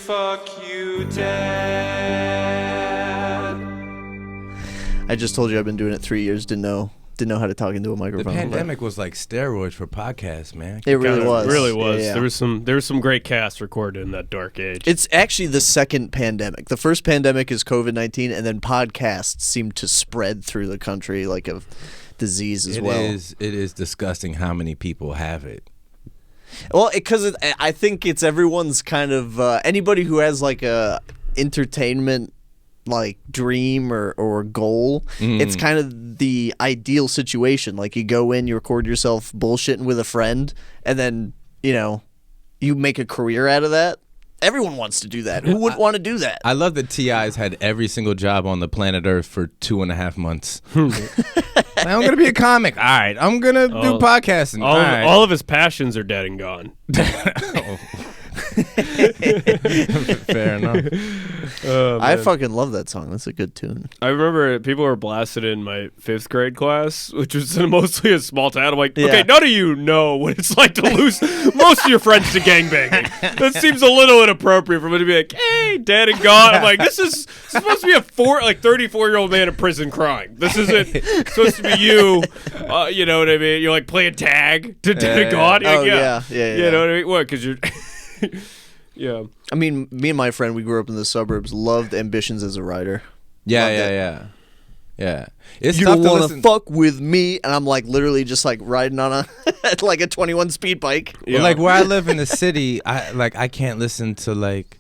fuck you, Dad. I just told you I've been doing it 3 years. Didn't know how to talk into a The microphone. pandemic was like steroids for podcasts, man. It really was. It really was. Yeah. There was some great casts recorded in that dark age. It's actually the second pandemic. The first pandemic is COVID-19, and then podcasts seem to spread through the country like a disease as well. It is disgusting how many people have it. Well, because I think it's everyone's kind of anybody who has like a entertainment like dream or goal. It's kind of the ideal situation. Like you go in, you record yourself bullshitting with a friend, and then you make a career out of that. Everyone wants to do that. Who wouldn't want to do that? I love that T.I.'s had every single job on the planet Earth for 2.5 months. I'm going to be a comic. All right. I'm going to do podcasting. All of his passions are dead and gone. Fair enough. I fucking love that song. That's a good tune. I remember people were blasted in my 5th grade class, which was mostly a small town. I'm like, okay, none of you know what it's like to lose most of your friends to gangbanging. That seems a little inappropriate for me to be like, hey, dead and gone. I'm like, this is supposed to be a 34-year-old man in prison crying. This isn't supposed to be you. You know what I mean? You're like playing tag to dead and gone. Oh, yeah. yeah. You know what I mean? What? Because you're... Yeah. I mean, me and my friend, we grew up in the suburbs, loved Ambitions as a writer. Yeah. It's You tough don't to want to listen. fuck with me, and I'm like literally just like riding on a like a 21 speed bike. Yeah. Like where I live in the city, I can't listen to like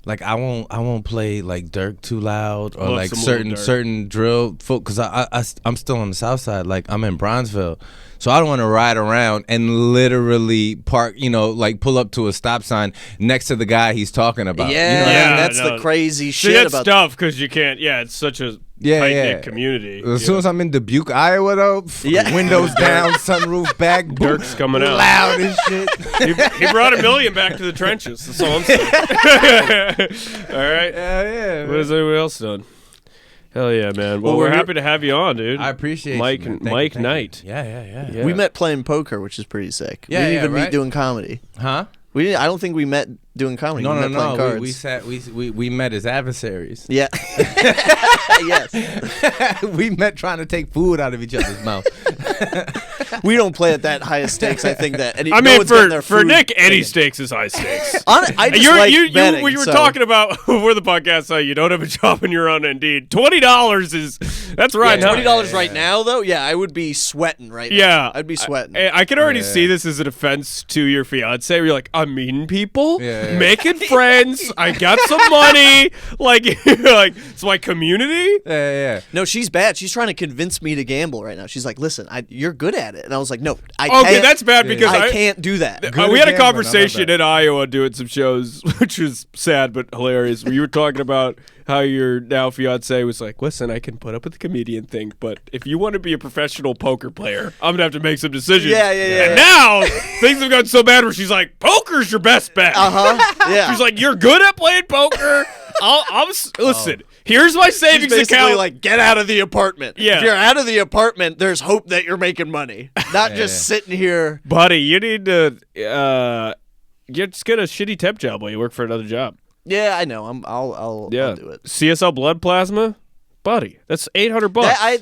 I won't play like Dirk too loud or Love like some Lil Durk. certain drill folk because I'm still on the south side. Like I'm in Bronzeville, so I don't want to ride around and literally park. Like pull up to a stop sign next to the guy he's talking about. Yeah, You know what I mean? Yeah, that's no. the crazy See, shit that's about tough because you can't. Yeah, it's such a tight-knit community. As soon as I'm in Dubuque, Iowa, though, windows down, sunroof back, Dirk's coming out. loud as shit. He brought $1 million back to the trenches. That's all I'm saying. All right. Yeah. What has anyone else done? Hell yeah, man. Well, we're happy to have you on, dude. I appreciate Mike you, man. Mike Thank you. Knight. Yeah. We met playing poker, which is pretty sick. Yeah, we didn't yeah, even meet right? doing comedy. Huh? We didn't. I don't think we met doing comedy. we met playing cards. We sat. We met as adversaries. Yeah. Yes. We met trying to take food out of each other's mouth. We don't play at that highest stakes. I think that. I mean, for Nick, any stakes is high stakes. I just like betting, when you were so- talking about before the podcast, you don't have a job and you're on Indeed. $20 that's right. Yeah, $20 right now, though. Yeah, I would be sweating right now. Yeah, I'd be sweating. I can already see this as an offense to your fiance. Where you're like, I'm meeting people, Yeah. making friends. I got some money. Like it's my community. Yeah. No, she's bad. She's trying to convince me to gamble right now. She's like, "Listen, you're good at it," and I was like, "No, I Okay, can't. that's bad because I can't do that." Good we had a gambling, I love conversation that. in Iowa doing some shows, which was sad but hilarious. Where you were talking about how your now fiance was like, "Listen, I can put up with the comedian thing, but if you want to be a professional poker player, I'm gonna have to make some decisions." Yeah. And now things have gotten so bad where she's like, "Poker's your best bet." Yeah. She's like, "You're good at playing poker." Listen. Here's my She's savings basically account. like, get out of the apartment. Yeah. If you're out of the apartment, there's hope that you're making money, not just sitting here. Buddy, you need to just get a shitty temp job while you work for another job. Yeah, I know. I'll do it. CSL blood plasma, buddy. That's $800. I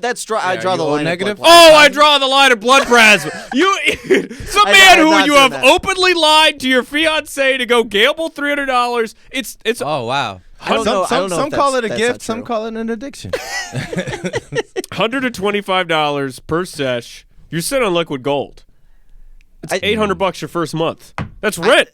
draw the you line. negative? At blood plasma. I draw the line of blood plasma. Some I man have who not you done have that. openly lied to your fiance to go gamble $300. It's Oh wow. I don't know. I don't know Some if call it a that's gift. not Some true. call it an addiction. $125 per sesh. You're sitting on liquid gold. It's $800 your first month. That's rent.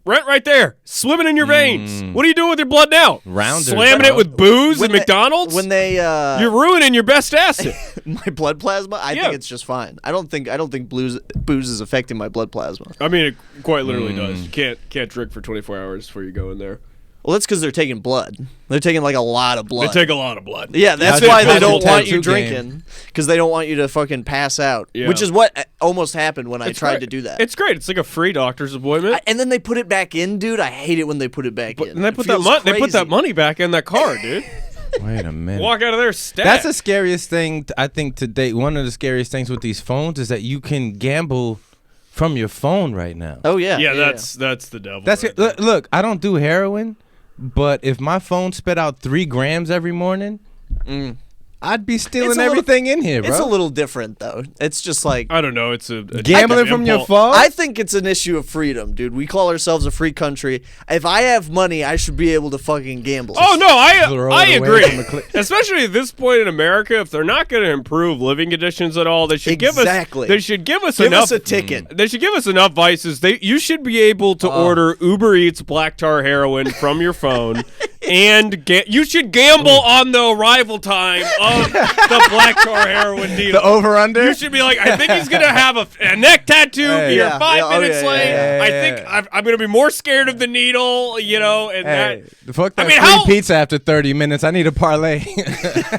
Rent right there, swimming in your veins. What are you doing with your blood now? Rounders, Slamming bro. it with booze When and McDonald's. When they You're ruining your best asset. my blood plasma, I Yeah. think it's just fine. I don't think booze is affecting my blood plasma. I mean, it quite literally does. You can't drink for 24 hours before you go in there. Well, that's because they're taking blood. They're taking like a lot of blood. They take a lot of blood. Yeah, that's Yeah, why they it's a don't want tattoo you game. drinking, because they don't want you to fucking pass out. Yeah. Which is what almost happened when I It's tried great. to do that. It's great. It's like a free doctor's appointment. And then they put it back in, dude. I hate it when they put it back in. And they It put that feels They put that crazy. money back in that car, dude. Wait a minute. Walk out of there stat. That's the scariest thing I think to date. One of the scariest things with these phones is that you can gamble from your phone right now. Oh yeah. yeah. That's the devil. That's right it. Look, I don't do heroin, but if my phone spit out 3 grams every morning, I'd be stealing everything in here, bro. It's a little different, though. It's just like... I don't know. It's a Gambling from your phone? I think it's an issue of freedom, dude. We call ourselves a free country. If I have money, I should be able to fucking gamble. Oh, no, Throw I it away agree. from the Especially at this point in America, if they're not going to improve living conditions at all, they should give us Give enough us a ticket. They should give us enough vices. You should be able to order Uber Eats black tar heroin from your phone, and you should gamble on the arrival time of the black tar heroin dealer. The over-under? You should be like, I think he's going to have a neck tattoo. Hey. You're Yeah. 5 minutes late. yeah, I yeah. think I'm going to be more scared of the needle, and Hey, that. fuck that I mean, free how- pizza after 30 minutes. I need a parlay.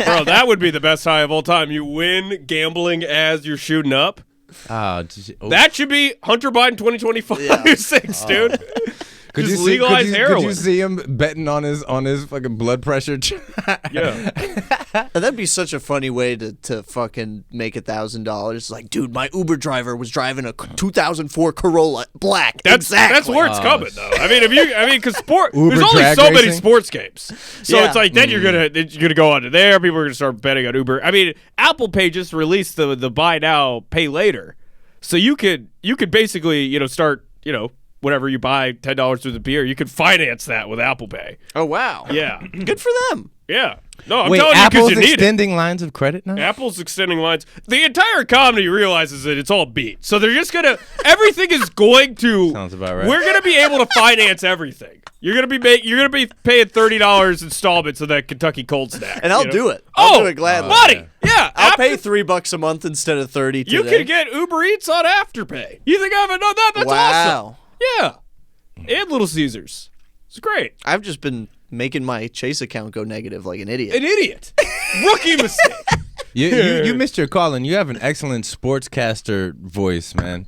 Bro, that would be the best high of all time. You win gambling as you're shooting up. That should be Hunter Biden 2025-6, dude. Just legalize heroin. Could you see him betting on his fucking blood pressure? Yeah. And that'd be such a funny way to fucking make $1,000. Like, dude, my Uber driver was driving a 2004 Corolla black. That's where it's coming, though. I mean, because Uber there's only drag so many racing? sports games, so Yeah. it's like then you're gonna go onto there. People are gonna start betting on Uber. I mean, Apple Pay just released the buy now, pay later, so you could basically start whatever you buy $10 worth of beer, you could finance that with Apple Pay. Oh, wow. Yeah, Good for them. yeah. No, I'm Wait, telling Apple's you because you need it. extending lines of credit now? Apple's extending lines. The entire economy realizes that it's all beat. So they're just gonna everything is going to Sounds about right. We're gonna be able to finance everything. You're gonna be paying $30 installments of that Kentucky Cold Snack. And I'll do it. Oh, I'll do it gladly. buddy. Yeah. I'll pay $3 a month instead of 30 today. You can get Uber Eats on Afterpay. You think I haven't done that? That's Wow. awesome. Yeah. And Little Caesars. It's great. I've just been making my Chase account go negative like an idiot. An idiot. Rookie mistake. You missed your call, and you have an excellent sportscaster voice, man.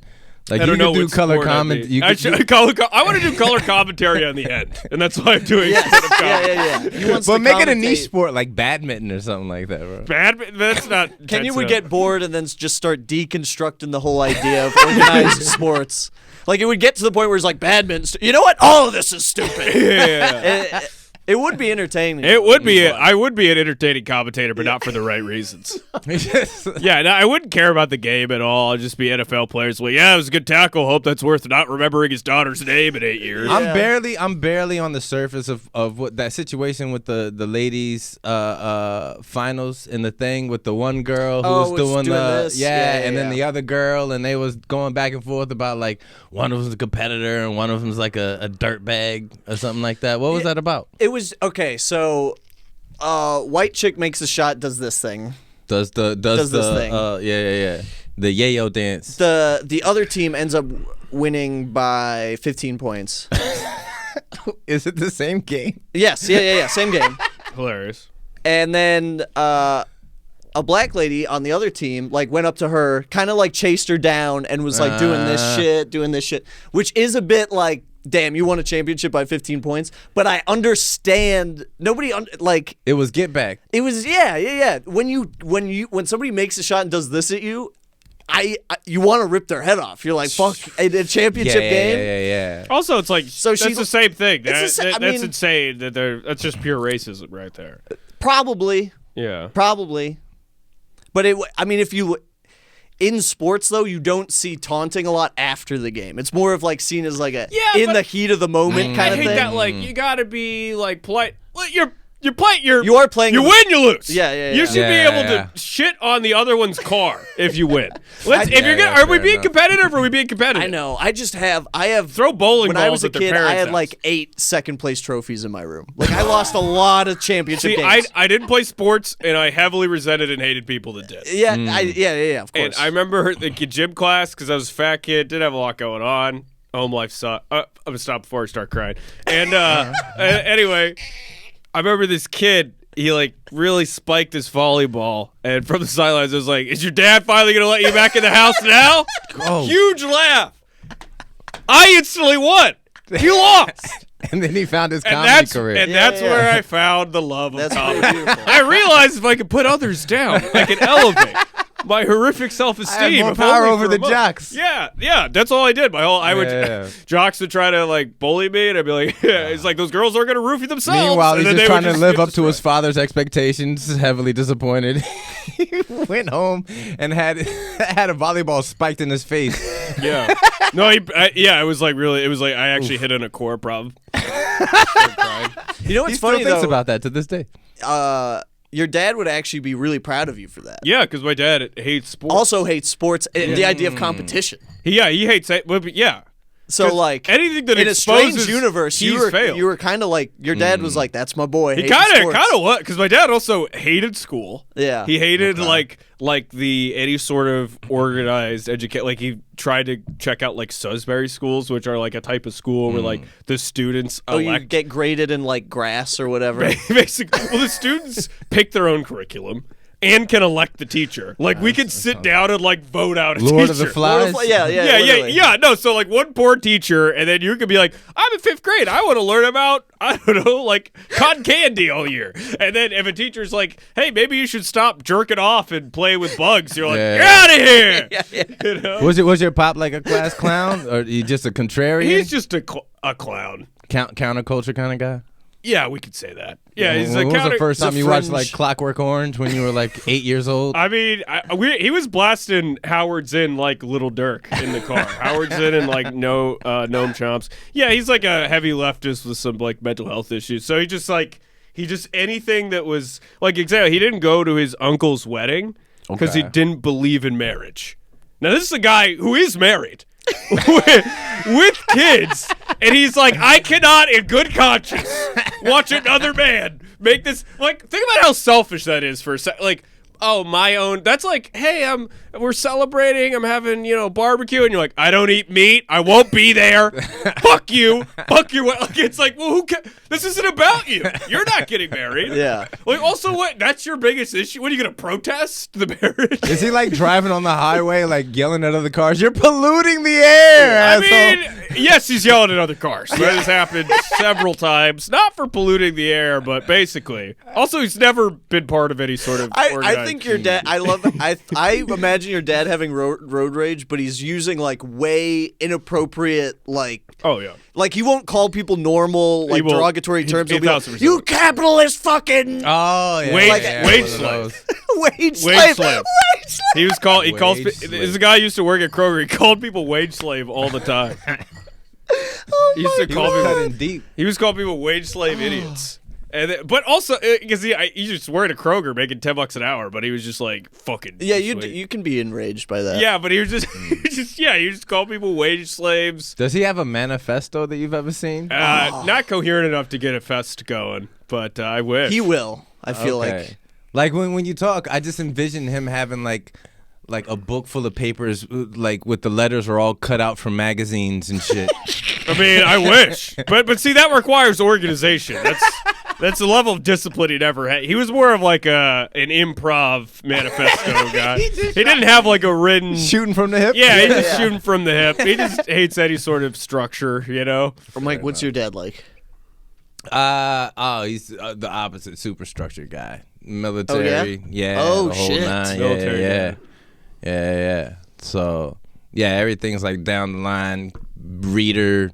Like I you don't know could do what color sport I'd comment. be. You I could, want to do color commentary on the end, and that's why I'm doing Yeah, instead of comedy. yeah. He wants but to make it a niche commentate. sport like badminton or something like that, bro. Badminton, that's not. Kenny that's would not- get bored and then just start deconstructing the whole idea of organized sports. Like, it would get to the point where he's like, badminton. You know what? Oh, this is stupid. Yeah. It would be entertaining. It would be. I would be an entertaining commentator, but not for the right reasons. Yeah, no, I wouldn't care about the game at all. I'd just be NFL players. Like, yeah, it was a good tackle. Hope that's worth not remembering his daughter's name in 8 years. I'm barely on the surface of what that situation with the ladies finals and the thing with the one girl who was doing this. and then the other girl, and they was going back and forth about like one of them's a competitor and one of them's like a dirt bag or something like that. What was that about? It was okay. So, white chick makes a shot, does this thing. Does this thing. The yayo dance. The other team ends up winning by 15 points. Is it the same game? Yes, yeah. Same game. Hilarious. And then a black lady on the other team like went up to her, kind of like chased her down and was like doing this shit, which is a bit like, damn, you won a championship by 15 points. But I understand like It was get back. it was yeah. When somebody makes a shot and does this at you, you want to rip their head off. You're like, fuck, a championship game. Yeah. Also, it's like that's she's- the same thing. It's That's mean- insane. That's just pure racism right there. Probably. Yeah. But if you in sports though, you don't see taunting a lot after the game. It's more of like seen as like a in but the heat of the moment kind I of hate thing. that. Like, you gotta be like polite. Well, you are playing. You win, you lose. Yeah. You should be Yeah, able yeah. to shit on the other one's car if you win. Are we fair being enough. competitive or are we being competitive? I know. I have Throw bowling when I balls was a at their kid, I parents' had house. like 8 second place trophies in my room. Like I lost a lot of championship See, games. I didn't play sports, and I heavily resented and hated people that did. Yeah, of And course. I remember the gym class because I was a fat kid, didn't have a lot going on. Home life sucked. I'm gonna stop before I start crying. And anyway, I remember this kid. He like really spiked his volleyball, and from the sidelines, I was like, "Is your dad finally gonna let you back in the house now?" Oh. Huge laugh. I instantly won. You lost. And then he found his And comedy career. that's where I found the love of That's comedy. pretty beautiful. I realized if I could put others down, I could elevate. my horrific self-esteem. I had more if power only over for the a month. jocks. Yeah. That's all I did. Yeah. Jocks would try to like bully me, and I'd be like, it's like those girls are gonna roofie themselves. Meanwhile, and he's then just they would trying to live get up to his destroyed. father's expectations. Heavily disappointed. He went home and had a volleyball spiked in his face. Yeah. No, it was like really, it was like I actually hit on a core problem. You know what's He still funny thinks though? about that to this day. Your dad would actually be really proud of you for that. Yeah, because my dad hates sports. Also hates sports and the idea of competition. he hates it. But yeah. So like anything that in a strange exposes universe, he's you failed. were kind of like your dad was like, "That's my boy." He hating kind sports." of what? Because my dad also hated school. Yeah. he hated like any sort of organized education. Like he tried to check out like Salisbury schools, which are like a type of school where like the students Oh, you elect. get graded in like grass or whatever. Basically, well, the students pick their own curriculum and can elect the teacher. Like we could sit down and like vote out a Lord teacher. of the Flies. Yeah, literally. No, so like one poor teacher, and then you could be like, I'm in 5th grade. I want to learn about, I don't know, like cotton candy all year. And then if a teacher's like, hey, maybe you should stop jerking off and play with bugs, you're like, Yeah. get out of here. Yeah. You know? Was your pop like a class clown, or he just a contrarian? He's just a clown. Counterculture kind of guy. Yeah, we could say that. Yeah, he's When a was counter. the first time you watched fringe. like Clockwork Orange when you were like 8 years old? I mean, he was blasting Howard Zinn like Little Dirk in the car. Howard Zinn and like Noam Chomsky. Yeah, he's like a heavy leftist with some like mental health issues. So he just anything that was like exactly. He didn't go to his uncle's wedding because he Okay. didn't believe in marriage. Now this is a guy who is married with kids, and he's like, I cannot, in good conscience, watch another man make this. Like, think about how selfish that is for a sec. Like, oh, my own. That's like, hey, we're celebrating. I'm having, barbecue, and you're like, I don't eat meat. I won't be there. Fuck you. Fuck you. Like, it's like, well, who cares? This isn't about you. You're not getting married. Yeah. Like, also, what? That's your biggest issue. What are you gonna protest the marriage? Is he like driving on the highway, like yelling at other cars? You're polluting the air, I asshole. mean, yes, he's yelling at other cars. That has happened several times. Not for polluting the air, but basically. Also, he's never been part of any sort of I organized- think your dad. I imagine your dad having road rage, but he's using like way inappropriate like. Oh, yeah. Like he won't call people normal, like won't. derogatory terms. He'll be like, 1000%. "You capitalist fucking Oh yeah, Wage- yeah, wage one of slave. those. wage slave." slave. Wage slave. He was called. He calls. Wage There's slave. a guy who used to work at Kroger. He called people wage slave all the time. He used to He call was people. cutting deep. He was calling people wage slave idiots. And but also because he just worked at Kroger making $10 an hour, but he was just like fucking. Yeah, sweet. you can be enraged by that. Yeah, but he was just, he just called people wage slaves. Does he have a manifesto that you've ever seen? Not coherent enough to get a fest going, but I wish. he will. I feel Okay. like when you talk, I just envision him having like a book full of papers, like with the letters are all cut out from magazines and shit. I mean, I wish, but see, that requires organization. That's the level of discipline he never had. He was more of like an improv manifesto guy. He didn't have like a written. Shooting from the hip. Yeah, he's just shooting from the hip. He just hates any sort of structure, I'm like, what's your dad like? He's the opposite, superstructure guy, military. Yeah. Oh, the whole shit. nine. Military Yeah. So yeah, everything's like down the line. Reader,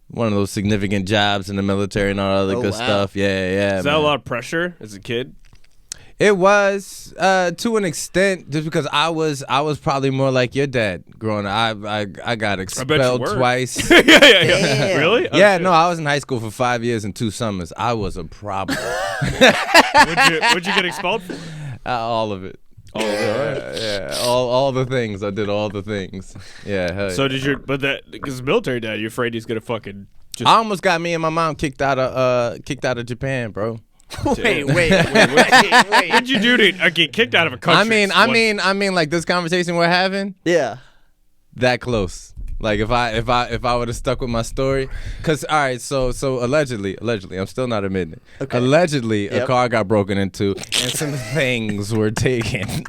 one of those significant jobs in the military and all that other Oh, good wow. stuff. Yeah. Is that a lot of pressure as a kid? It was to an extent, just because I was probably more like your dad growing up. I got expelled were. twice. yeah. Damn. Really? Oh, Yeah, shit. no, I was in high school for 5 years and 2 summers. I was a problem. What'd you get expelled for? All of it. Oh, Yeah, all the things. I did all the things. Yeah. Hell So yeah. did your because military dad, you're afraid he's gonna fucking just I almost got me and my mom kicked out of Japan, bro. Wait. What'd you do to get kicked out of a country? I mean, like this conversation we're having, Yeah. that close. Like if I would have stuck with my story, cause all right, so allegedly, I'm still not admitting it. Okay. Allegedly, a Yep. car got broken into and some things were taken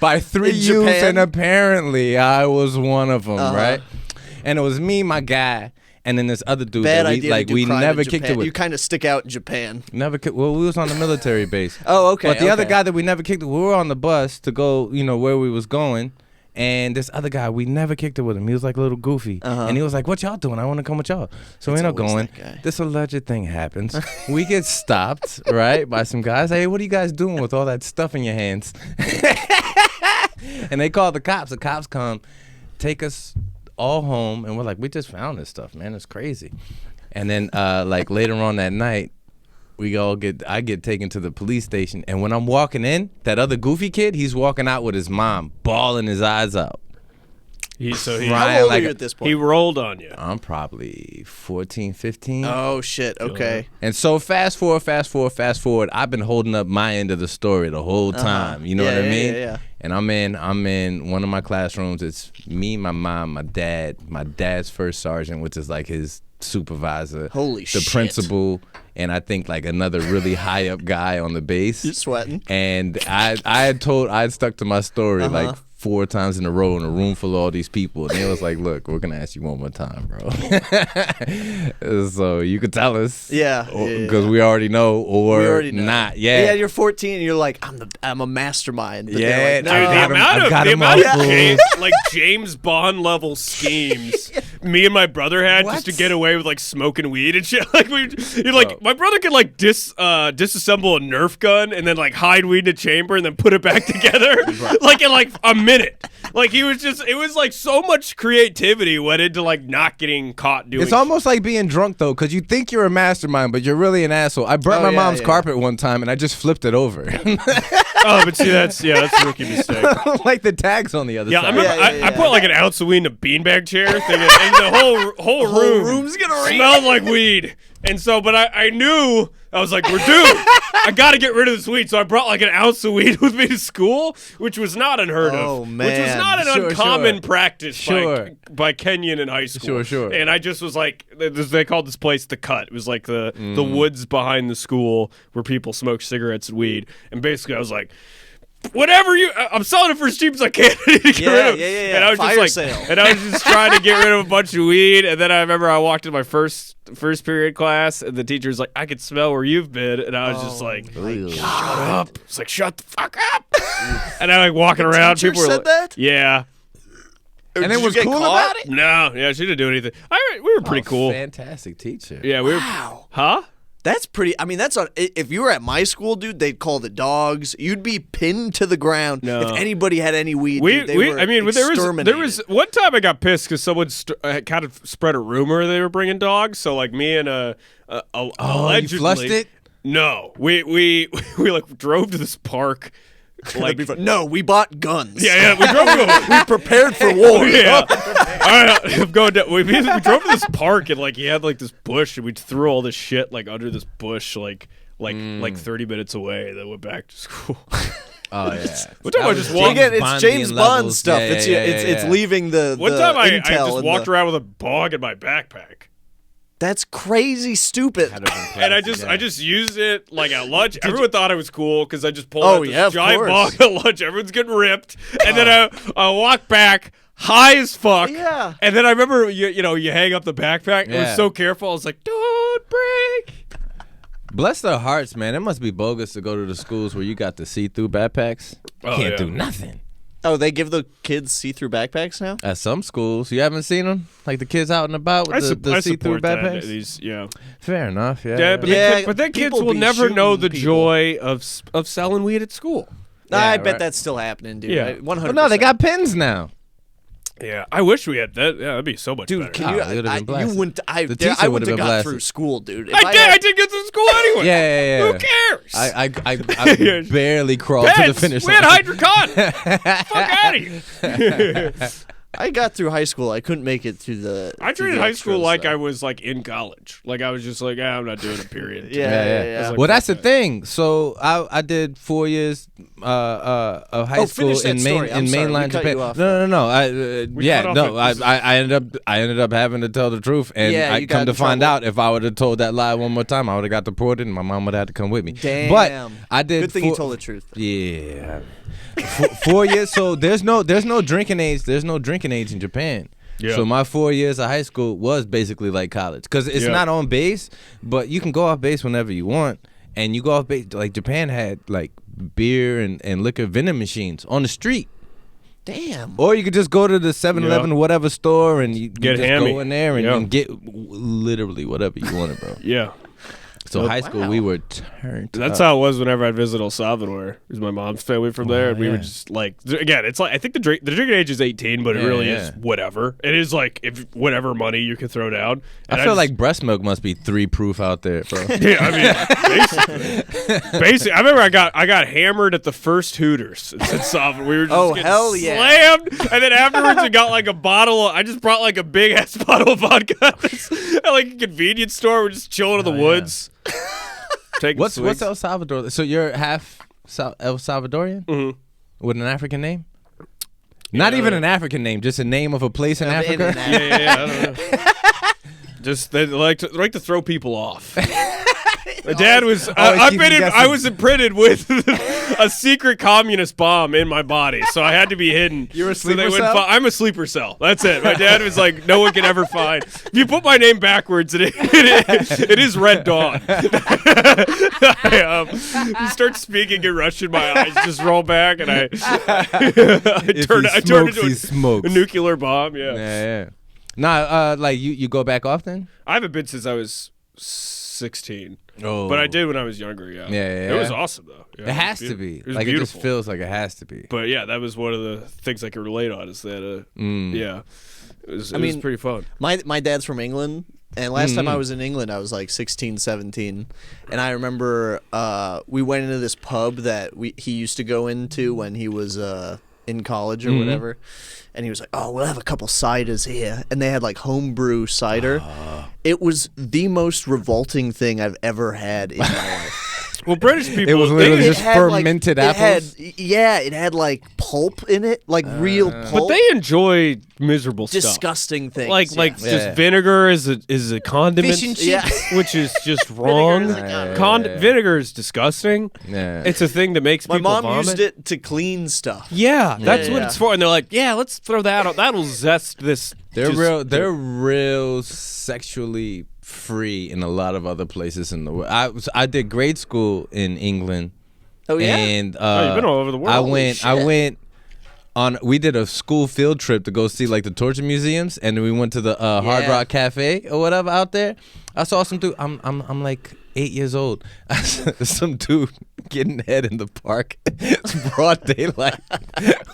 by 3 In youths, Japan? and apparently I was one of them, Uh-huh. right? And it was me, my guy, and then this other dude Bad that idea. To do we crime never in kicked Japan. it with. You kind of stick out in Japan. Never well, we was on the military base. Oh, okay. But the other okay. guy that we never kicked it, we were on the bus to go, where we was going. And this other guy, we never kicked it with him. He was like a little goofy. And he was like, what y'all doing? I want to come with y'all. So we end up always going. that guy. This alleged thing happens. We get stopped, right, by some guys. Hey, what are you guys doing with all that stuff in your hands? And they call the cops. The cops come, take us all home. And we're like, we just found this stuff, man. It's crazy. And then later on that night, I get taken to the police station, and when I'm walking in, that other goofy kid, he's walking out with his mom, bawling his eyes out. He How old are you at this point? he rolled on you. I'm probably 14, 15. Oh shit. Okay. And so fast forward, I've been holding up my end of the story the whole time. You know Yeah, what I yeah, mean? yeah. And I'm in one of my classrooms. It's me, my mom, my dad's first sergeant, which is like his supervisor, Holy the shit. principal, and I think like another really high up guy on the base. You're sweating. And I had stuck to my story like 4 times in a row in a room full of all these people, and they was like, "Look, we're gonna ask you one more time, bro." So you could tell us, Yeah, because we already know, or We already know. not. Yeah, Yeah, you're 14 and you're like, I'm a mastermind. But Yeah, they're dude, like, I no. got him. The amount of fooled. James Bond level schemes me and my brother had just to What? get away with like smoking weed and shit. Like my brother could like disassemble a Nerf gun and then like hide weed in a chamber and then put it back together like in like a minute. Like it was like so much creativity went into like not getting caught doing. It's almost like being drunk though, because you think you're a mastermind, but you're really an asshole. I burnt Oh, my yeah, mom's yeah. carpet one time, and I just flipped it over, Oh, but see that's a rookie mistake. like the tags on the other Yeah, I side. remember Yeah, I put like an ounce of weed in a beanbag chair, thinking, and the whole room's gonna reek. smelled like weed. And so, but I knew, I was like, we're due. I got to get rid of this weed. So I brought like an ounce of weed with me to school, which was not unheard Oh, of. man. Which was not an Sure, uncommon sure. practice Sure. by Kenyon in high school. Sure. And I just was like, they called this place The Cut. It was like the woods behind the school where people smoke cigarettes and weed. And basically I was like, whatever I'm selling it for as cheap as I can. I need to get rid of it. Yeah. And I was Fire just like, sale. and I was just trying to get rid of a bunch of weed. And then I remember I walked into my first period class, and the teacher's like, "I could smell where you've been," and I was just like, "Shut up!" It's like, "Shut the fuck up!" And I like walking around. teacher People were said like, that? "Yeah." And Did it you was get cool caught? about it. No, yeah, she didn't do anything. We were pretty cool. Fantastic teacher. Yeah, we were. Wow. Huh? That's pretty. I mean, that's on. If you were at my school, dude, they'd call the dogs. You'd be pinned to the ground. No. If anybody had any weed, dude, they were I mean, there exterminated. was one time I got pissed because someone kind of spread a rumor they were bringing dogs. So like me and allegedly, you flushed it? No, we like drove to this park. Like No, we bought guns. yeah, we drove to we prepared for war. yeah. All right, I'm going down. We drove to this park and like he had like this bush and we threw all this shit like under this bush like 30 minutes away. Then went back to school. Oh yeah. What time I just walked? Again, it's James Bond levels. stuff. Yeah, It's leaving the One the time I intel just and walked the- around with a bog in my backpack. That's crazy stupid. And I just used it like at lunch. Everyone thought I was cool because I just pulled Oh, out this yeah, of giant course. bog at lunch. Everyone's getting ripped, and then I walk back high as fuck. Yeah. And then I remember you hang up the backpack. I Yeah. was so careful. I was like, don't break. Bless their hearts, man. It must be bogus to go to the schools where you got the see-through backpacks. Oh, Can't yeah. do nothing. Oh, they give the kids see-through backpacks now? At some schools, you haven't seen them, like the kids out and about with the see-through support that. backpacks. Yeah. Fair enough. Yeah. Yeah, but Yeah, then kids people will be never know shooting the people. joy of selling weed at school. I Yeah, bet right. that's still happening, dude. Yeah. 100%. Well, no, they got pins now. Yeah, I wish we had that. Yeah, that'd be so much Dude, better. can you? Oh, they would've been you blasted. wouldn't. I The teacher I would've wouldn't have been got blasted. through school, dude. If I did get to school anyway. Yeah. Who cares? I barely crawled to the Pets, finish we had line. Hydrocon. Fuck out of here. I got through high school. I couldn't make it through the. I through treated the high school extras, like though. I was like in college. Like I was just like, I'm not doing a period. Yeah. like, Well, that's the okay. thing. So I did 4 years of high Oh, school finish that in story. I'm sorry, we mainline cut Japan. you off. No. cut off I ended up having to tell the truth, and Yeah, I you come got to in find trouble. out if I would have told that lie one more time, I would have got deported, and my mom would have had to come with me. Damn. But I did. Good thing you told the truth. Yeah. 4 years. So there's no drinking age. There's no drinking age in Japan. Yeah. So my 4 years of high school was basically like college because it's not on base, but you can go off base whenever you want, and you go off base. Like Japan had like beer and liquor vending machines on the street. Damn. Or you could just go to the 7-Eleven whatever store and you Get just hammy. go in there and get literally whatever you wanted, bro. Yeah. So high school, we were turned That's up. how it was whenever I'd visit El Salvador. Because my mom's family from there, and we were just like, again, it's like I think the drinking age is 18, but it really is whatever. It is like if whatever money you can throw down. And I feel like breast milk must be 3 proof out there, bro. yeah, I mean, basically, I remember I got hammered at the first Hooters in Salvador. We were just getting hell yeah. slammed, and then afterwards we got like a bottle. I just brought like a big ass bottle of vodka at like a convenience store. We're just chilling in the woods. What's El Salvador? So you're half El Salvadorian with an African name? Not even an African name, just a name of a place in Africa. Yeah. I don't know. Just they like to throw people off. My dad was. I was imprinted with a secret communist bomb in my body, so I had to be hidden. You're a sleeper cell? I'm a sleeper cell. That's it. My dad was like, no one can ever find. If you put my name backwards, it is Red Dawn. You start speaking in Russian, my eyes just roll back, and I turn into a nuclear bomb. Yeah. Nah, like you go back often? I haven't been since I was 16. Oh. But I did when I was younger, yeah. Yeah. It was awesome, though. Yeah, it has to be. It was like, beautiful. it just feels like it has to be. But, yeah, that was one of the things I could relate on is that, yeah, it was pretty fun. My dad's from England, and last time I was in England, I was like 16, 17. And I remember we went into this pub that he used to go into when he was in college or whatever. And he was like, oh, we'll have a couple ciders here. And they had like homebrew cider. It was the most revolting thing I've ever had in my life. Well, British people, it was literally just fermented apples. It had like pulp in it, like real pulp. But they enjoy miserable disgusting things. Like just vinegar is a condiment, Fish and chips. which is just wrong. Vinegar is disgusting. Yeah. It's a thing that makes my people mom vomit. used it to clean stuff. Yeah, that's what it's for. And they're like, yeah, let's throw that out. That'll zest this. They're real sexually free in a lot of other places in the world. I did grade school in England. Oh yeah, and you've been all over the world. I went on. We did a school field trip to go see like the torture museums, and then we went to the Hard Rock Cafe or whatever out there. I saw some dude. I'm like 8 years old. Some dude getting head in the park. It's broad daylight.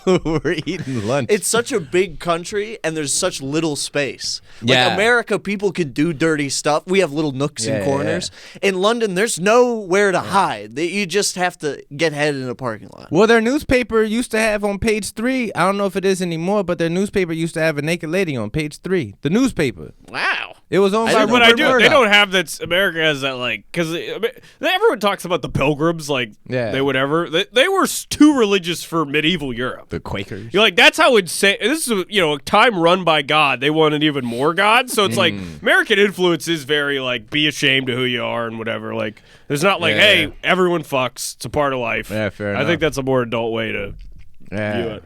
We're eating lunch. It's such a big country, and there's such little space. Like Yeah. America, people can do dirty stuff. We have little nooks and corners. In London, there's nowhere to hide. You just have to get head in a parking lot. Well, their newspaper used to have on page 3. I don't know if it is anymore, but their newspaper used to have a naked lady on page 3. The newspaper. Wow. It was on. But I do. They don't have that. America has that, like, because everyone talks about the Pilgrims, like they whatever. They were too religious for medieval Europe. The Quakers. You're like, that's how insane. This is a time run by God. They wanted even more God. So it's like American influence is very like be ashamed of who you are and whatever. Like there's not like hey everyone fucks. It's a part of life. Yeah, fair I enough. think that's a more adult way to view it.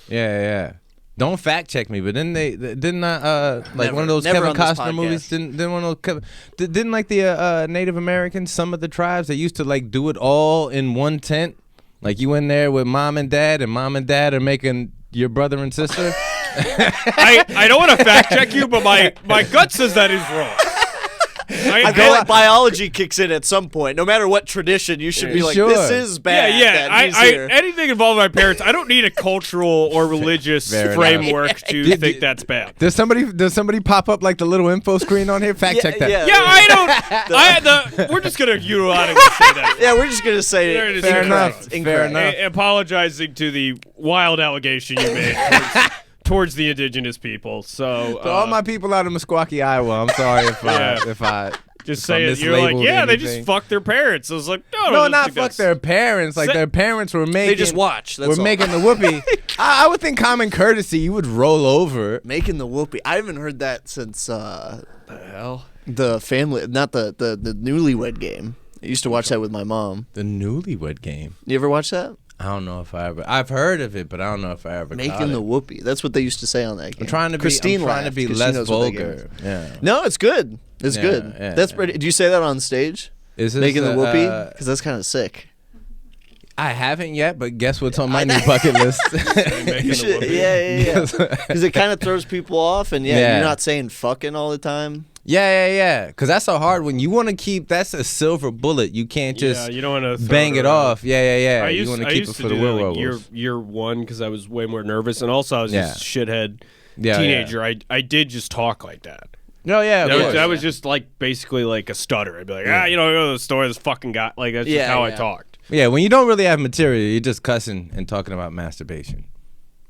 Yeah. Don't fact check me, but didn't like Never. one of those Never Kevin on this Costner podcast. movies? Didn't one of those didn't like the Native Americans? Some of the tribes they used to like do it all in one tent. Like you in there with mom and dad are making your brother and sister. I don't want to fact check you, but my gut says that is wrong. I feel like biology kicks in at some point. No matter what tradition, you should be like, Sure. this is bad. Yeah. that he's here. Anything involving my parents, I don't need a cultural or religious Fair enough. framework to think that's bad. Does somebody pop up like the little info screen on here? Fact check that. Yeah. Yeah, I don't. We're just gonna unilaterally say that. Yeah, we're just gonna say There it is. Fair Incorrect. enough. Incorrect. Fair enough. Apologizing to the wild allegation you made towards the indigenous people. So, To all my people out of Meskwaki, Iowa, I'm sorry if I just if say I it. You're like, mislabeled yeah, they anything. just fucked their parents. I was like, no, No, I not think fuck that's- their parents. Like Say- their parents were making. They just watch. That's We're all. making the whoopee. I would think common courtesy. You would roll over. Making the whoopee. I haven't heard that since The hell? the family, not the Newlywed Game. I used to watch that with my mom. The Newlywed Game. You ever watch that? I don't know if I ever. I've heard of it, but I don't know if I ever. Making caught the it. whoopee. That's what they used to say on that game. I'm trying to be. Christine I'm trying to laughed be 'cause she less knows what that game vulgar. is. Yeah. No, it's good. It's Yeah, good. yeah, That's yeah. pretty. Do you say that on stage? Is this, Making the whoopee? Because that's kind of sick. I haven't yet, but guess what's on my new bucket list? Making You the should, whoopee. yeah. Because it kind of throws people off, and Yeah. you're not saying fucking all the time. Yeah. Because that's so hard when you want to keep. That's a silver bullet. You can't just Yeah, you don't want to bang it off. Yeah. I You used, want I to keep used it to for the do that, real like werewolves. year one because I was way more nervous, and also I was just a shithead Yeah, teenager. I did just talk like that. No, yeah. Of course. That was just like basically like a stutter. I'd be like, I go to the store. This fucking guy. Like that's just Yeah, how I yeah. talked. Yeah, when you don't really have material, you're just cussing and talking about masturbation.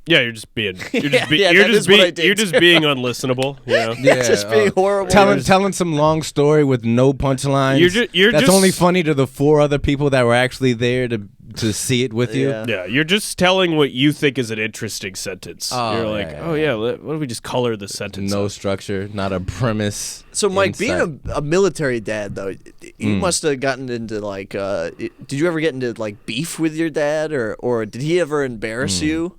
Yeah, you're just being. You're just, Yeah, you're that just is what I being. did You're just too. being unlistenable. You know. Yeah, Just being horrible. telling some long story with no punchlines. You're That's just- only funny to the 4 other people that were actually there to see it with you. Yeah. Yeah, you're just telling what you think is an interesting sentence. Oh, you're yeah, like, yeah, what if we just color the sentence? No up? structure, not a premise. So, Mike, insight. being a military dad, though, you must have gotten into, like, did you ever get into, like, beef with your dad, or did he ever embarrass you?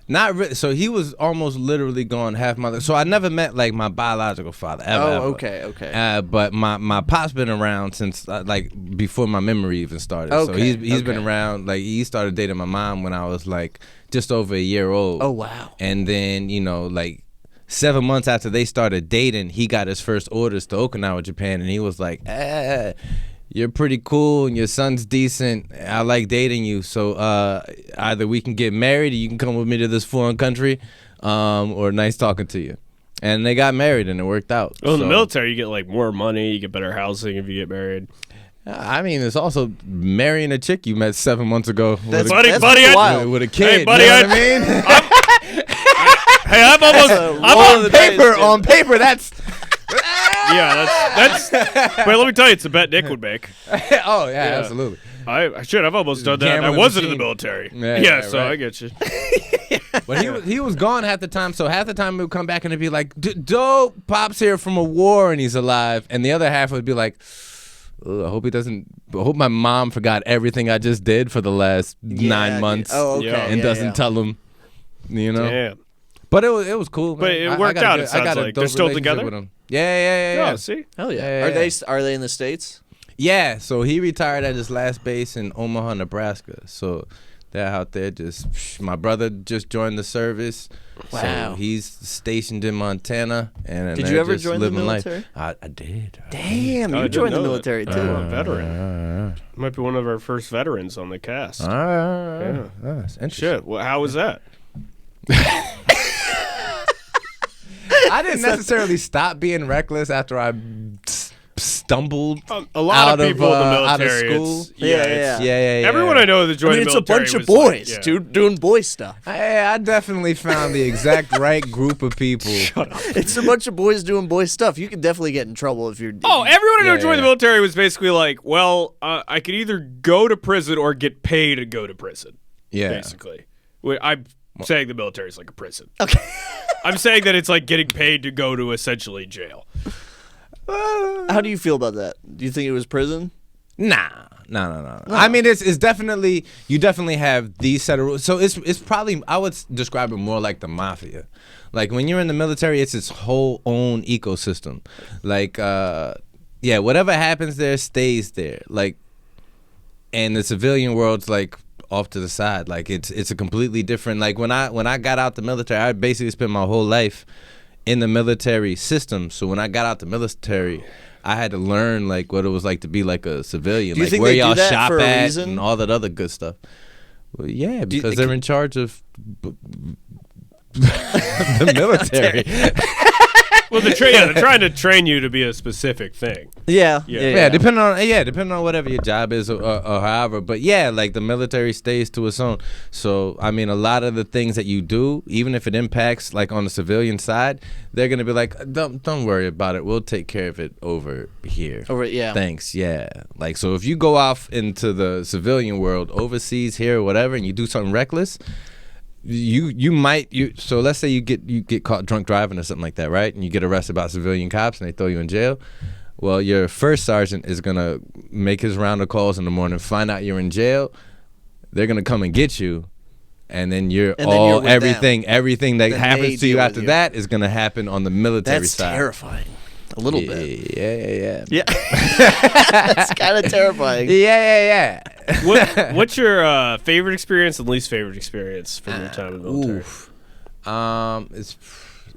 Not really. So he was almost literally gone half my life. So I never met like my biological father ever. Oh, ever. okay. But my pop's been around since like before my memory even started. So Okay, he's been okay. around. Like he started dating my mom when I was like just over a year old. Oh, wow. And then like 7 months after they started dating, he got his first orders to Okinawa, Japan, and he was like, you're pretty cool and your son's decent. I like dating you. So either we can get married or you can come with me to this foreign country, or nice talking to you. And they got married and it worked out. Well, in the So, military, you get like more money, you get better housing if you get married. I mean, it's also marrying a chick you met 7 months ago That's, with, that's buddy, I- wild. with a kid. Hey, buddy, you know what I mean? Hey, I'm almost. I'm One on of the days, dude. on paper, that's Yeah, that's. But let me tell you, it's a bet Nick would make. oh yeah, absolutely. I've almost done that. I Gambling wasn't in the machine. military. Yeah, Yeah, yeah, so right. I get you. But he was gone half the time. So half the time he would come back and it'd be like, dope, Pop's here from a war and he's alive. And the other half would be like, ugh, I hope my mom forgot everything I just did for the last 9 months. Oh, okay. Yeah. And yeah, doesn't yeah. tell him, you know. Damn. But it was cool. But man. it I worked got a out, good- it sounds I got a like. dope They're still relationship together? with him. Yeah. Oh, see. Hell yeah. Yeah, Are yeah. they in the States? Yeah, so he retired at his last base in Omaha, Nebraska. So they're out there just. My brother just joined the service. Wow. So he's stationed in Montana. And Did they're you ever just join the living life. military? I did. Damn, I you didn't joined the know that. military too. A veteran. Might be one of our first veterans on the cast. Yeah. That's interesting. Shit. Well, how was that? I didn't necessarily stop being reckless after I stumbled A lot out of people in the out of military. school. It's- Yeah, it's- Yeah. Everyone I know that I joined mean, the it's a military bunch of was like, boys, yeah. dude, doing boy stuff. I definitely found the exact right group of people. It's a bunch of boys doing boy stuff. You could definitely get in trouble if you're. Oh, everyone I know Yeah, joined the yeah. military was basically like, well, I could either go to prison or get paid to go to prison. Yeah. Basically, I'm saying the military is like a prison. Okay. I'm saying that it's like getting paid to go to essentially jail. How do you feel about that? Do you think it was prison? Nah. No. I mean, it's definitely, you definitely have these set of rules. So it's probably, I would describe it more like the mafia. Like when you're in the military, it's its whole own ecosystem. Like, yeah, whatever happens there stays there. Like, and the civilian world's like off to the side. Like it's a completely different. Like when I got out the military, I basically spent my whole life in the military system. So when I got out the military, I had to learn like what it was like to be like a civilian. Do you like think where they do y'all that shop for a at reason? and all that other good stuff. Well, yeah, Do you- because they're in charge of the military. Well, they're trying to train you to be a specific thing. Yeah. Yeah, depending on whatever your job is or however. But yeah, like the military stays to its own. So I mean, a lot of the things that you do, even if it impacts like on the civilian side, they're gonna be like, don't worry about it. We'll take care of it over here. Yeah. Thanks. Yeah. Like so, if you go off into the civilian world, overseas here or whatever, and you do something reckless. So let's say you get caught drunk driving or something like that, right? And you get arrested by civilian cops and they throw you in jail. Well, your first sergeant is gonna make his round of calls in the morning, find out you're in jail. They're gonna come and get you, and then everything that Then happens they to you deal after with you. that is gonna happen on the military That's side. terrifying. A little bit. Yeah. Yeah. That's kind of terrifying. Yeah. What's your favorite experience and least favorite experience from your time in the military?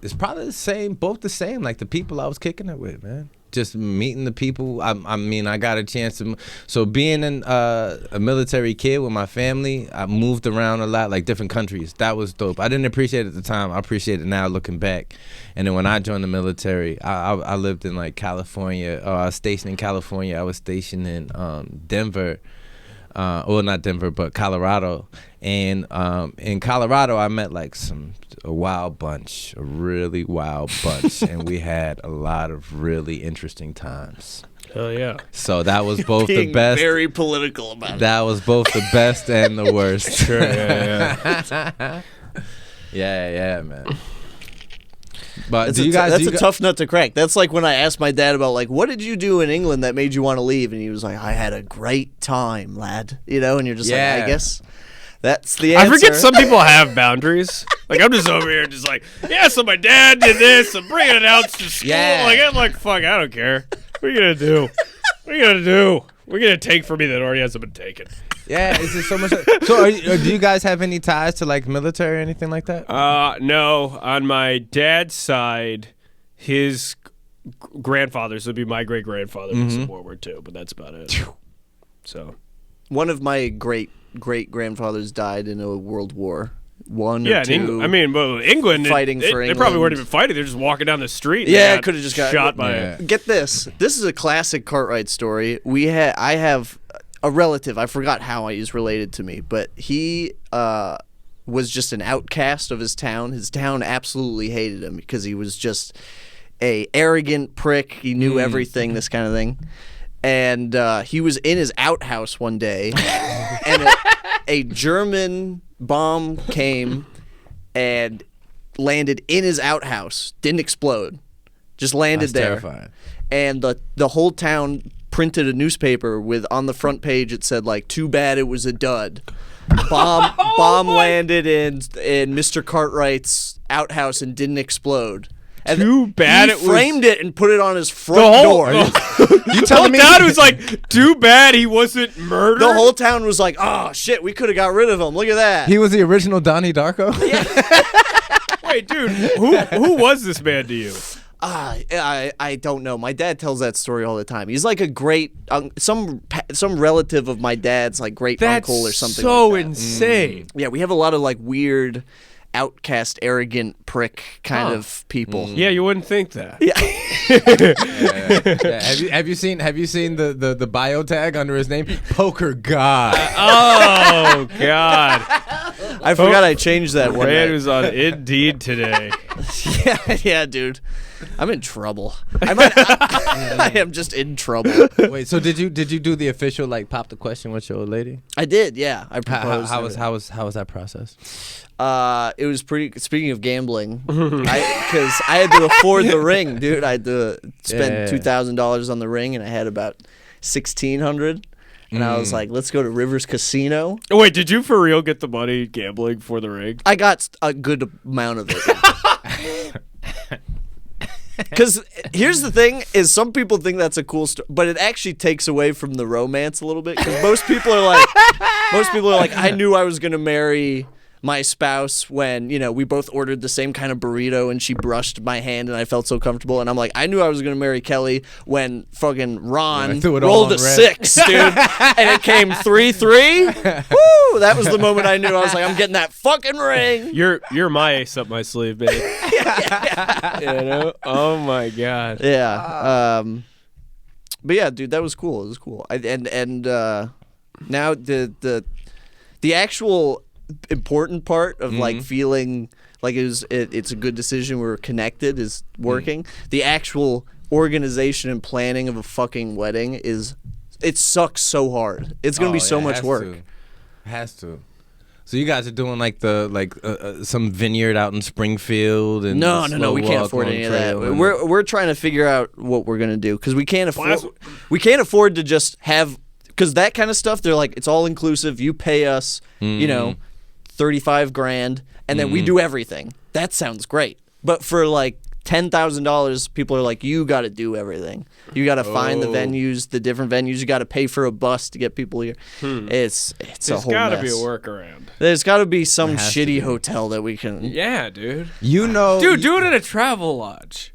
It's probably the same, both the same. Like the people I was kicking it with, man. Just meeting the people. I mean, I got a chance to. So being a military kid with my family, I moved around a lot, like different countries. That was dope. I didn't appreciate it at the time. I appreciate it now, looking back. And then when I joined the military, I lived in like California. I was stationed in California. I was stationed in Denver. Well, not Denver, but Colorado. And in Colorado, I met like a really wild bunch, and we had a lot of really interesting times. Hell yeah! So that was both Being the best. very political about it. That was both the best and the worst. Sure, yeah. Yeah, man. But That's do you guys? that's a tough nut to crack. That's like when I asked my dad about like, what did you do in England that made you want to leave? And he was like, I had a great time, lad. You know, and you're just like, Yeah. I guess that's the answer. I forget some people have boundaries. Like I'm just over here, just like, yeah. So my dad did this. I'm bringing it out to school. Yeah. Like I'm like, fuck, I don't care. What are you gonna do? What are you gonna do? What are you gonna take from me that already hasn't been taken? Yeah, is it so much? So, do you guys have any ties to like military or anything like that? No. On my dad's side, his grandfathers would be my great grandfather was in World War II, but that's about it. So One of my great grandfathers died in a World War One yeah, or two. I mean, well, England Fighting for They probably weren't England. even fighting. They're just walking down the street. and Yeah, they got coulda just got- shot by. Yeah. Get this. This is a classic Cartwright story. I have a relative. I forgot how he's related to me, but he was just an outcast of his town. His town absolutely hated him because he was just a arrogant prick. He knew everything, this kind of thing. And he was in his outhouse one day, and a German bomb came and landed in his outhouse. Didn't explode, just landed That's there. terrifying. And the whole town printed a newspaper with on the front page it said like, "Too bad it was a dud." Bomb landed in Mr. Cartwright's outhouse and didn't explode. And Too bad it was- framed it and put it on his front The whole- door. You Well, telling me? Dad was like, too bad he wasn't murdered. The whole town was like, "Oh shit, we could have got rid of him. Look at that." He was the original Donnie Darko. Wait, dude, who was this man to you? I don't know. My dad tells that story all the time. He's like a great some relative of my dad's, like great uncle or something. so like that. insane. Yeah, we have a lot of like weird, outcast, arrogant prick kind of people. Yeah, you wouldn't think that. Yeah. Yeah. Have you seen the bio tag under his name? Poker God. Oh God, I forgot I changed that one. man night. was on Indeed today. Yeah, dude. I'm in trouble. I am just in trouble. Wait, so did you do the official like pop the question with your old lady? I did, yeah. I proposed. How was that process? It was pretty. Speaking of gambling, because I had to afford the ring, dude. I had to spend $2,000 on the ring, and I had about $1,600. And I was like, "Let's go to Rivers Casino." Wait, did you for real get the money gambling for the ring? I got a good amount of it. Because here's the thing: is some people think that's a cool story, but it actually takes away from the romance a little bit. Because most people are like, I knew I was gonna marry my spouse when, you know, we both ordered the same kind of burrito and she brushed my hand and I felt so comfortable. And I'm like, I knew I was going to marry Kelly when fucking Ron threw it all rolled on a red. 6, dude. And it came 3-3. Woo! That was the moment I knew. I was like, I'm getting that fucking ring. You're my ace up my sleeve, man. You know? Oh my God. Yeah. But yeah, dude, that was cool. It was cool. Now the actual important part of like feeling like it's a good decision, we're connected, is working. The actual organization and planning of a fucking wedding it sucks so hard. It's gonna be so much work. It has to. So you guys are doing like some vineyard out in Springfield and No, slow we can't walk afford on any of that. trail and- We're trying to figure out what we're gonna do because we can't afford to just have because that kind of stuff. They're like it's all inclusive. You pay us, $35,000, and then we do everything. That sounds great, but for like $10,000, people are like, you got to do everything. You got to find the venues, the different venues. You got to pay for a bus to get people here. It's a whole There's got to mess. be a workaround. There's got to be some has to shitty be. hotel that we can. Yeah, dude. You know, Dude, do it in a travel lodge.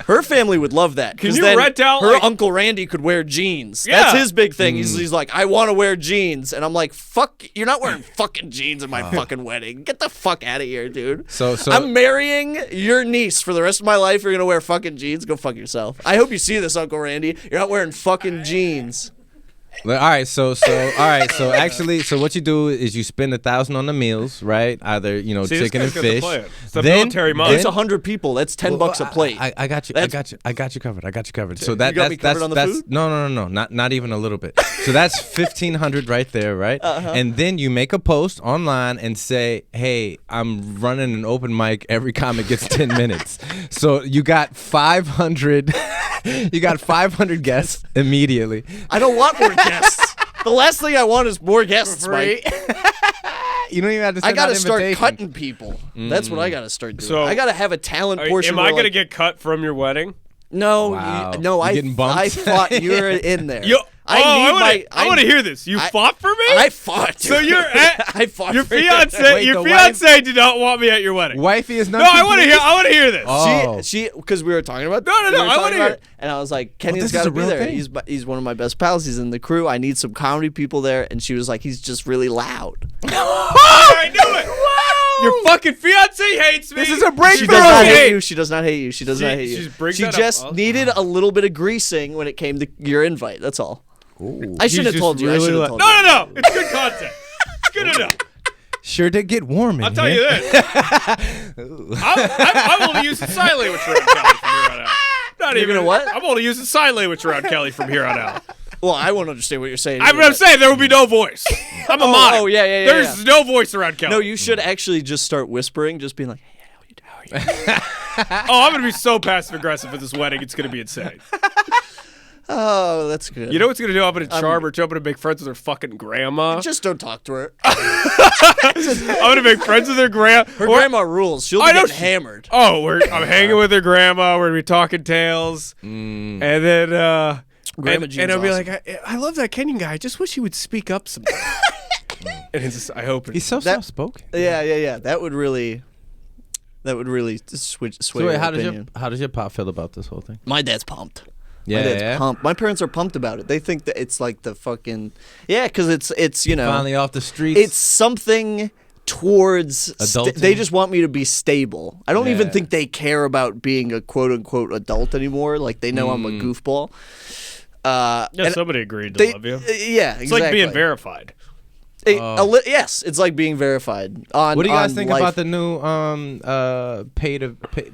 Her family would love that. Can 'cause you then rent out, her like- Uncle Randy could wear jeans. Yeah. That's his big thing. He's like, I want to wear jeans, and I'm like, fuck, you're not wearing fucking jeans at my fucking wedding. Get the fuck out of here, dude. So I'm marrying your niece for the rest of my life. You're gonna wear fucking jeans. Go fuck yourself. I hope you see this, Uncle Randy. You're not wearing fucking jeans. all right, so actually, so what you do is you spend $1,000 on the meals, right? Either See, this chicken and guy's got the fish. plan. It's the military mind. It's 100 people. That's $10 a plate. I got you. That's- I got you covered. So You that got me that's covered on the that's food? no, not even a little bit. So that's 1,500 right there, right? And then you make a post online and say, "Hey, I'm running an open mic. Every comic gets 10 minutes." So you got 500. You got 500 guests immediately. I don't want more guests. The last thing I want is more guests, Mike. You don't even have to. I Send gotta out start invitations. cutting people. That's what I gotta start doing. So- I gotta have a talent portion. Am I where, going to like, get cut from your wedding? No, Wow. no. You I getting bumped? I thought you were in there. I want to hear this. You fought for me? I fought. So you're at I fought. your for you. fiance. Wait, Your the fiance did not want me at your wedding. Wifey is not. No, I want to hear. I want to hear this. Oh. She, because we were talking about. No, we were I talking wanna about hear it, and I was like, Kenny's this is got a to be real there. thing. He's one of my best pals. He's in the crew. I need some comedy people there, and she was like, he's just really loud. I knew it. Your fucking fiance hates me. This is a She breakthrough. does not Hey. hate you. She does not hate you. She does not hate you. she brings She that up. just Oh. needed a little bit of greasing when it came to your invite. That's all. I should have just told you. I really should li- have told No, you. no, no. It's good content. It's good enough. Sure did get warm in I'll tell here. you this. I'm only using sign language around Kelly from here on out. Not You're even gonna what? I'm only using sign language around Kelly from here on out. Well, I won't understand what you're saying. I'm either, saying there will be no voice. I'm a Oh, mime. oh, yeah, There's no voice around Kelly. No, you should actually just start whispering, just being like, "Hey, how are you?" Oh, I'm gonna be so passive aggressive at this wedding. It's gonna be insane. Oh, that's good. You know what's gonna do? I'm gonna charm her. I'm gonna make friends with her fucking grandma. Just don't talk to her. I'm gonna make friends with her grandma. Her grandma rules. She'll be I know getting she- hammered. Oh, I'm hanging with her grandma. We're gonna be talking tales, and then Grandma and Jean's I'll be awesome. like, I love that Kenyan guy. I just wish he would speak up sometime. And it's just, I hope He's so That- soft spoken. Yeah. That would really sway So wait, your how opinion. does your pop feel about this whole thing? My dad's pumped. Yeah, My dad's yeah. pumped. My parents are pumped about it. They think that it's like the fucking because it's you know Finally off the streets. it's something towards Adulting? they just want me to be stable. I don't even Yeah. think they care about being a quote unquote adult anymore. Like they know I'm a goofball. Yeah, and somebody agreed to they, love you. Yeah, It's exactly. like being verified. Yes, it's like being verified. On What do you guys on think life. about the new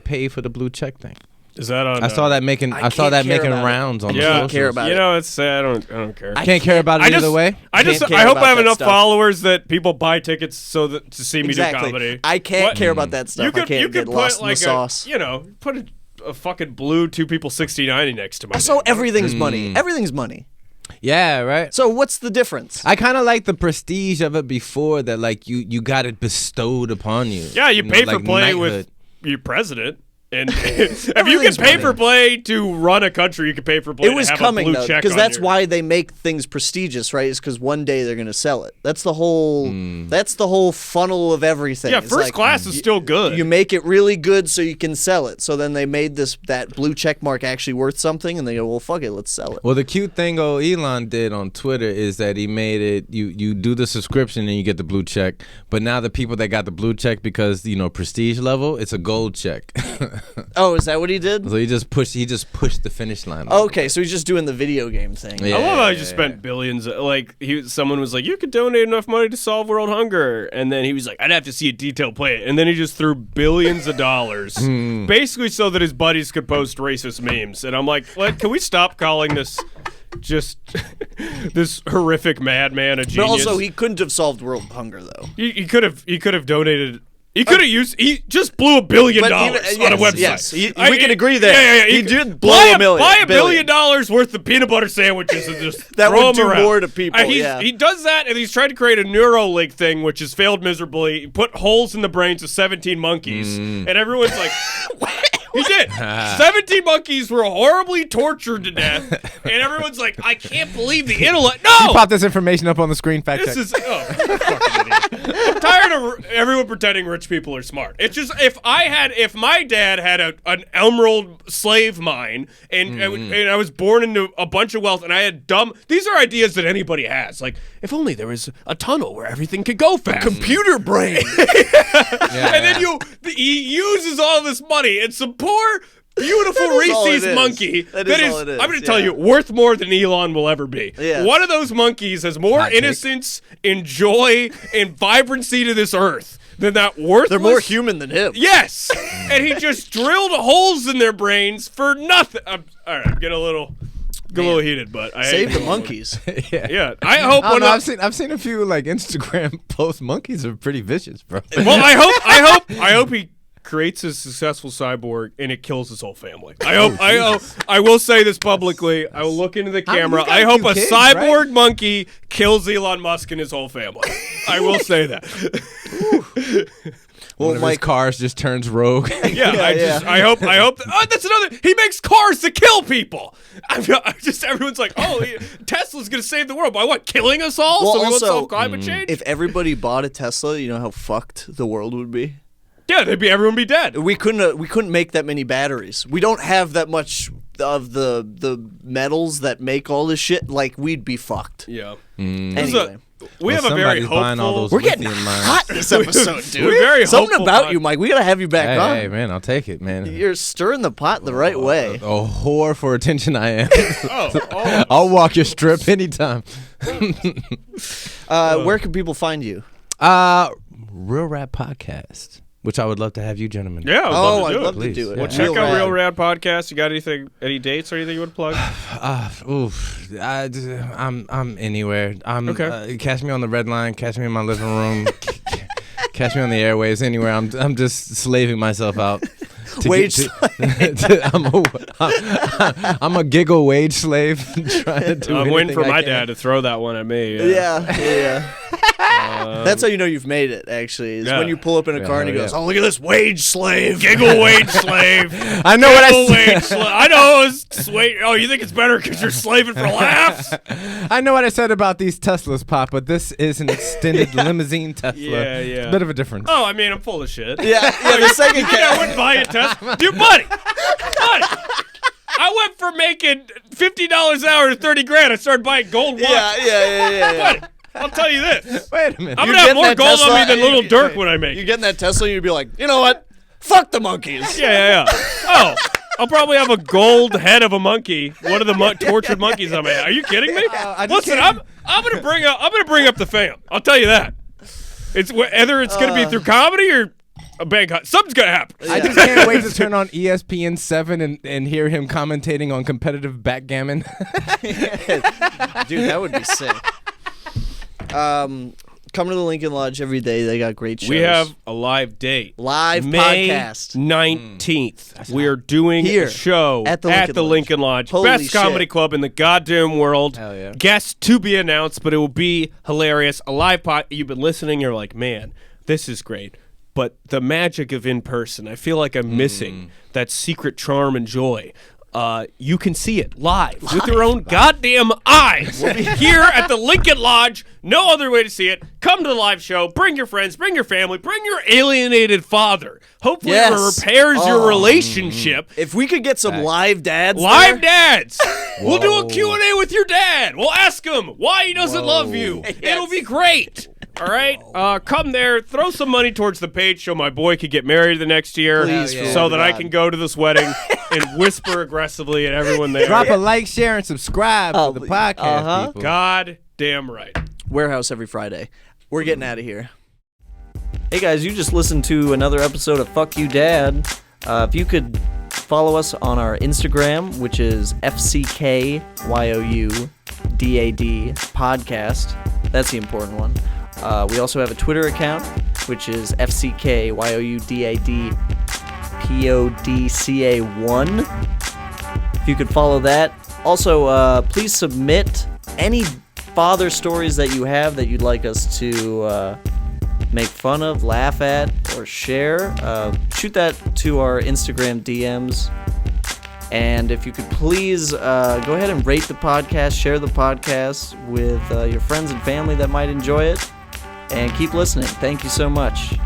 pay for the blue check thing? Is that on? I saw that making I I saw can't that care making about it. rounds on I the Yeah, can't care socials. about you it. know, it's sad. I don't care. Can't care about it I either just, way. I just, Can't I care hope I about have that enough stuff. followers that people buy tickets so that to see me Exactly. do comedy. I can't What- care about that stuff. You could, I can't you get could lost put in like the sauce. put a fucking blue 2 people 60-90 next to my So name. everything's money. Everything's money. Yeah, right. So what's the difference? I kind of like the prestige of it before that, like you got it bestowed upon you. Yeah, you know, pay for like play knighthood. with your president. And if you can Everything's pay money. for play to run a country, you can pay for play It was to have coming a blue though, check because on that's your- why they make things prestigious, right? Is because one day they're gonna sell it. That's the whole. That's the whole funnel of everything. Yeah, It's first like, class is still good. You make it really good so you can sell it. So then they made that blue check mark actually worth something, and they go, well, fuck it, let's sell it. Well, the cute thing Elon did on Twitter is that he made it you do the subscription and you get the blue check. But now the people that got the blue check because prestige level, it's a gold check. Oh, is that what he did? So he just pushed the finish line. Okay, so he's just doing the video game thing. Yeah. I love how he just spent billions. Like someone was like, "You could donate enough money to solve world hunger," and then he was like, "I'd have to see a detailed play," and then he just threw billions of dollars, basically so that his buddies could post racist memes. And I'm like, can we stop calling this just this horrific madman, a But genius. also, he couldn't have solved world hunger though. He could have donated. He could have used. He just blew $1 billion But on a website. Yes, we can agree there. Yeah. He did blow buy $1 million. Buy $1 billion worth of peanut butter sandwiches and just That throw would them do around. more to people, yeah. He does that, and he's trying to create a Neuralink thing, which has failed miserably. He put holes in the brains of 17 monkeys, and everyone's like. He did. 17 monkeys were horribly tortured to death, and everyone's like, I can't believe the intellect. No! Pop this information up on the screen. Fact check. This is fucking idiot. I'm tired of everyone pretending rich people are smart. It's just if my dad had an emerald slave mine and I was born into a bunch of wealth and I had these are ideas that anybody has. Like if only there was a tunnel where everything could go fast. Computer brain. And then he uses all this money and some poor beautiful That is all rhesus it is. monkey That that is is, all it is, I'm going to tell yeah. you, worth more than Elon will ever be. Yeah. One of those monkeys has more Hot take. innocence and joy and vibrancy to this earth than that worthless. They're more human than him. Yes, and he just drilled holes in their brains for nothing. All right, I'm getting a little heated, but I Save the monkeys. Yeah, I hope I one don't know, of. I've seen a few like Instagram posts. Monkeys are pretty vicious, bro. Well, I hope he creates a successful cyborg and it kills his whole family. I will say this publicly. I will look into the camera. he's got I a hope few a kids, cyborg right? monkey kills Elon Musk and his whole family. I will say that. Well, One of his Mike, cars just turns rogue. I hope. That's another. He makes cars to kill people. I'm just everyone's like, Tesla's gonna save the world by what? Killing us all? Well, So we won't also, solve climate change? if everybody bought a Tesla, you know how fucked the world would be. Yeah, everyone be dead. We couldn't make that many batteries. We don't have that much of the metals that make all this shit. Like we'd be fucked. Yeah. Anyway, We have a very somebody's buying all hopeful. those we're getting lithium hot mines. this episode, dude. We're very Something hopeful about pod- you, Mike. We gotta have you back on. Hey, man, I'll take it, man. You're stirring the pot the right way. A whore for attention I am. Oh, I'll walk your strip anytime. Where can people find you? Real Rap Podcast, which I would love to have you gentlemen. yeah. I'd love love to to do it. do it. Well, Check Real out Rad. Real Rad Podcast. You got any dates or anything you would plug? I'm anywhere. Okay. Catch me on the red line. Catch me in my living room. Catch me on the airwaves. Anywhere. I'm just slaving myself out. Wage I'm a giggle wage slave trying to do I'm waiting anything for I my can. dad to throw that one at me. Yeah. That's how you know you've made it. Actually, is Yeah. when you pull up in a car and he hell goes, yeah. "Oh, look at this wage slave." Giggle wage slave. I know what I Giggle said. wage slave. I know. Oh, you think it's better because you're slaving for laughs? I know what I said about these Teslas, Pop, but this is an extended limousine Tesla. Yeah, yeah. It's a bit of a difference. Oh, I mean, I'm full of shit. Yeah. The second You think I wouldn't buy a Tesla? Dude, buddy. I went from making $50 an hour to $30,000. I started buying gold watches. Yeah. Buddy, I'll tell you this. Wait a minute. I'm You going to have get more that gold on Tesla, me than Little Dirk when I make You it. get in that Tesla, and you'd be like, you know what? Fuck the monkeys. Yeah. Oh, I'll probably have a gold head of a monkey. One of the tortured monkeys I made. Are you kidding me? I just Listen, can't- I'm gonna bring up the fam. I'll tell you that. It's whether it's gonna be through comedy or a bank hunt. Something's gonna happen. I just can't wait to turn on ESPN 7 and hear him commentating on competitive backgammon. Dude, that would be sick. Come to the Lincoln Lodge every day. They got great shows. We have a live date. live May podcast. 19th. We are doing Here, a show at the at Lincoln the Lodge. Lincoln Lodge. Holy Best comedy shit. club in the goddamn world. Hell yeah. Guests to be announced, but it will be hilarious. A live pod. You've been listening. You're like, man, this is great. But the magic of in person, I feel like I'm missing that secret charm and joy. You can see it live with your own goddamn eyes here at the Lincoln Lodge. No other way to see it. Come to the live show. Bring your friends. Bring your family. Bring your alienated father. Hopefully Yes. it repairs your relationship. If we could get some live dads Live there, dads. We'll do a Q&A with your dad. We'll ask him why he doesn't love you. It'll be great. All right? Come there. Throw some money towards the page so my boy could get married the next year Please, for so that I God. can go to this wedding and whisper aggressively at everyone there. Drop a like, share, and subscribe Oh, to the podcast, people. God damn right. Warehouse every Friday. We're getting out of here. Hey guys, you just listened to another episode of Fuck You Dad. If you could follow us on our Instagram, which is FCKYOUDAD podcast. That's the important one. We also have a Twitter account, which is FCKYOUDADPODCA1. If you could follow that. Also, please submit any father stories that you have that you'd like us to make fun of, laugh at, or share. Shoot that to our Instagram DMs. And if you could please go ahead and rate the podcast, share the podcast with your friends and family that might enjoy it, and keep listening. Thank you so much.